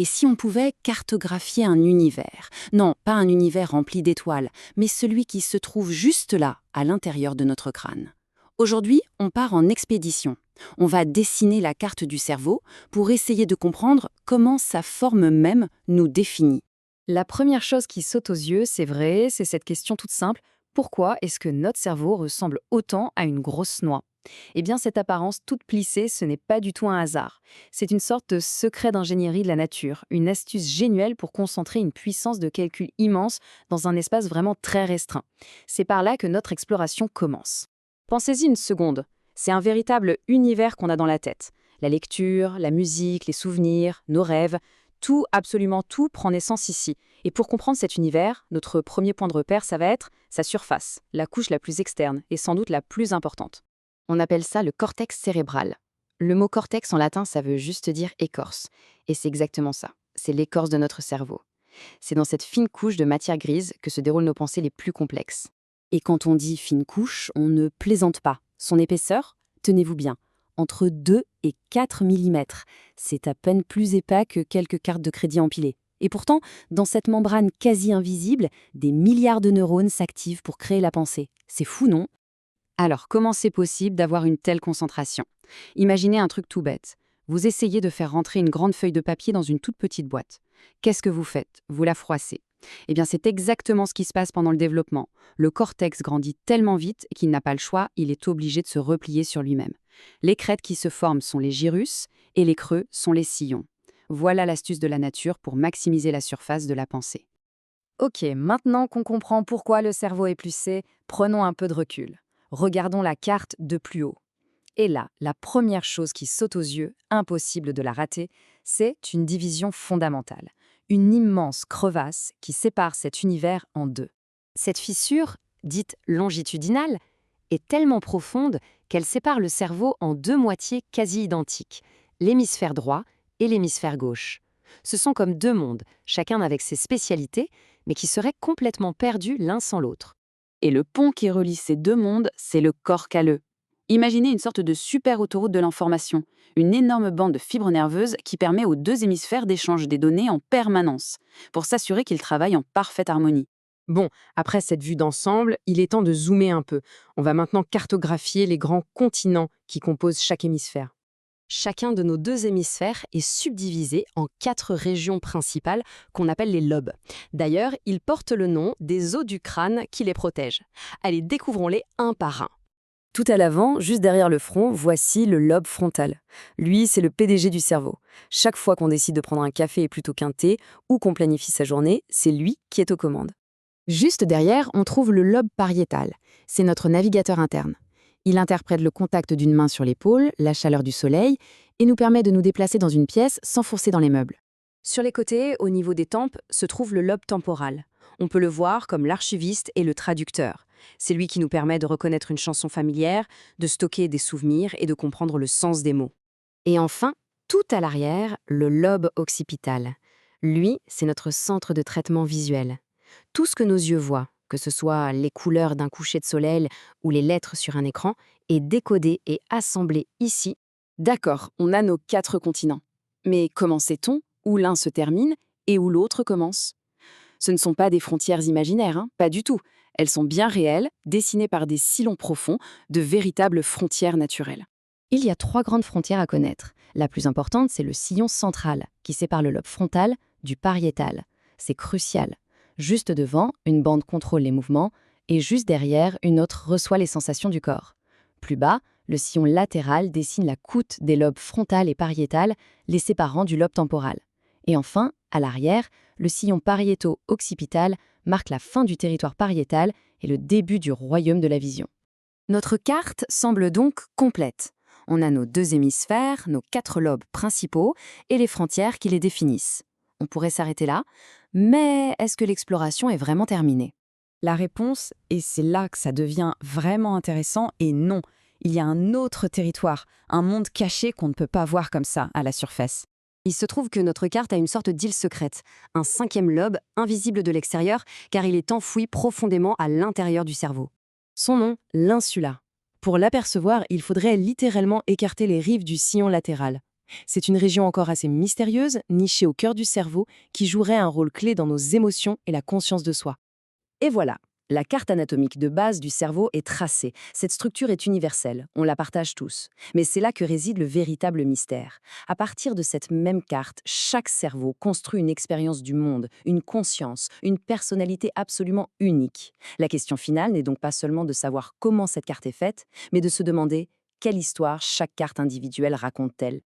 Et si on pouvait cartographier un univers? Non, pas un univers rempli d'étoiles, mais celui qui se trouve juste là, à l'intérieur de notre crâne. Aujourd'hui, on part en expédition. On va dessiner la carte du cerveau pour essayer de comprendre comment sa forme même nous définit. La première chose qui saute aux yeux, c'est vrai, c'est cette question toute simple. Pourquoi est-ce que notre cerveau ressemble autant à une grosse noix? Eh bien, cette apparence toute plissée, ce n'est pas du tout un hasard. C'est une sorte de secret d'ingénierie de la nature, une astuce géniale pour concentrer une puissance de calcul immense dans un espace vraiment très restreint. C'est par là que notre exploration commence. Pensez-y une seconde. C'est un véritable univers qu'on a dans la tête. La lecture, la musique, les souvenirs, nos rêves, tout, absolument tout, prend naissance ici. Et pour comprendre cet univers, notre premier point de repère, ça va être sa surface, la couche la plus externe et sans doute la plus importante. On appelle ça le cortex cérébral. Le mot cortex en latin, ça veut juste dire écorce. Et c'est exactement ça. C'est l'écorce de notre cerveau. C'est dans cette fine couche de matière grise que se déroulent nos pensées les plus complexes. Et quand on dit fine couche, on ne plaisante pas. Son épaisseur, tenez-vous bien, entre 2 et 4 millimètres. C'est à peine plus épais que quelques cartes de crédit empilées. Et pourtant, dans cette membrane quasi invisible, des milliards de neurones s'activent pour créer la pensée. C'est fou, non? Alors, comment c'est possible d'avoir une telle concentration? Imaginez un truc tout bête. Vous essayez de faire rentrer une grande feuille de papier dans une toute petite boîte. Qu'est-ce que vous faites? Vous la froissez. Eh bien, c'est exactement ce qui se passe pendant le développement. Le cortex grandit tellement vite qu'il n'a pas le choix, il est obligé de se replier sur lui-même. Les crêtes qui se forment sont les gyrus et les creux sont les sillons. Voilà l'astuce de la nature pour maximiser la surface de la pensée. Ok, maintenant qu'on comprend pourquoi le cerveau est plissé, prenons un peu de recul. Regardons la carte de plus haut. Et là, la première chose qui saute aux yeux, impossible de la rater, c'est une division fondamentale. Une immense crevasse qui sépare cet univers en deux. Cette fissure, dite longitudinale, est tellement profonde qu'elle sépare le cerveau en deux moitiés quasi identiques, l'hémisphère droit et l'hémisphère gauche. Ce sont comme deux mondes, chacun avec ses spécialités, mais qui seraient complètement perdus l'un sans l'autre. Et le pont qui relie ces deux mondes, c'est le corps calleux. Imaginez une sorte de super autoroute de l'information, une énorme bande de fibres nerveuses qui permet aux deux hémisphères d'échanger des données en permanence, pour s'assurer qu'ils travaillent en parfaite harmonie. Bon, après cette vue d'ensemble, il est temps de zoomer un peu. On va maintenant cartographier les grands continents qui composent chaque hémisphère. Chacun de nos deux hémisphères est subdivisé en 4 régions principales qu'on appelle les lobes. D'ailleurs, ils portent le nom des os du crâne qui les protègent. Allez, découvrons-les un par un. Tout à l'avant, juste derrière le front, voici le lobe frontal. Lui, c'est le PDG du cerveau. Chaque fois qu'on décide de prendre un café plutôt qu'un thé ou qu'on planifie sa journée, c'est lui qui est aux commandes. Juste derrière, on trouve le lobe pariétal. C'est notre navigateur interne. Il interprète le contact d'une main sur l'épaule, la chaleur du soleil, et nous permet de nous déplacer dans une pièce sans forcer dans les meubles. Sur les côtés, au niveau des tempes, se trouve le lobe temporal. On peut le voir comme l'archiviste et le traducteur. C'est lui qui nous permet de reconnaître une chanson familière, de stocker des souvenirs et de comprendre le sens des mots. Et enfin, tout à l'arrière, le lobe occipital. Lui, c'est notre centre de traitement visuel. Tout ce que nos yeux voient, que ce soit les couleurs d'un coucher de soleil ou les lettres sur un écran, est décodé et assemblé ici. D'accord, on a nos 4 continents. Mais comment sait-on où l'un se termine et où l'autre commence? Ce ne sont pas des frontières imaginaires, hein, pas du tout. Elles sont bien réelles, dessinées par des sillons profonds, de véritables frontières naturelles. Il y a 3 grandes frontières à connaître. La plus importante, c'est le sillon central, qui sépare le lobe frontal du pariétal. C'est crucial. Juste devant, une bande contrôle les mouvements, et juste derrière, une autre reçoit les sensations du corps. Plus bas, le sillon latéral dessine la croûte des lobes frontal et pariétal, les séparant du lobe temporal. Et enfin, à l'arrière, le sillon pariéto-occipital marque la fin du territoire pariétal et le début du royaume de la vision. Notre carte semble donc complète. On a nos 2 hémisphères, nos 4 lobes principaux et les frontières qui les définissent. On pourrait s'arrêter là, mais est-ce que l'exploration est vraiment terminée? La réponse, et c'est là que ça devient vraiment intéressant, est non. Il y a un autre territoire, un monde caché qu'on ne peut pas voir comme ça, à la surface. Il se trouve que notre carte a une sorte d'île secrète, un 5e lobe, invisible de l'extérieur, car il est enfoui profondément à l'intérieur du cerveau. Son nom, l'insula. Pour l'apercevoir, il faudrait littéralement écarter les rives du sillon latéral. C'est une région encore assez mystérieuse, nichée au cœur du cerveau, qui jouerait un rôle clé dans nos émotions et la conscience de soi. Et voilà, la carte anatomique de base du cerveau est tracée. Cette structure est universelle, on la partage tous. Mais c'est là que réside le véritable mystère. À partir de cette même carte, chaque cerveau construit une expérience du monde, une conscience, une personnalité absolument unique. La question finale n'est donc pas seulement de savoir comment cette carte est faite, mais de se demander quelle histoire chaque carte individuelle raconte-t-elle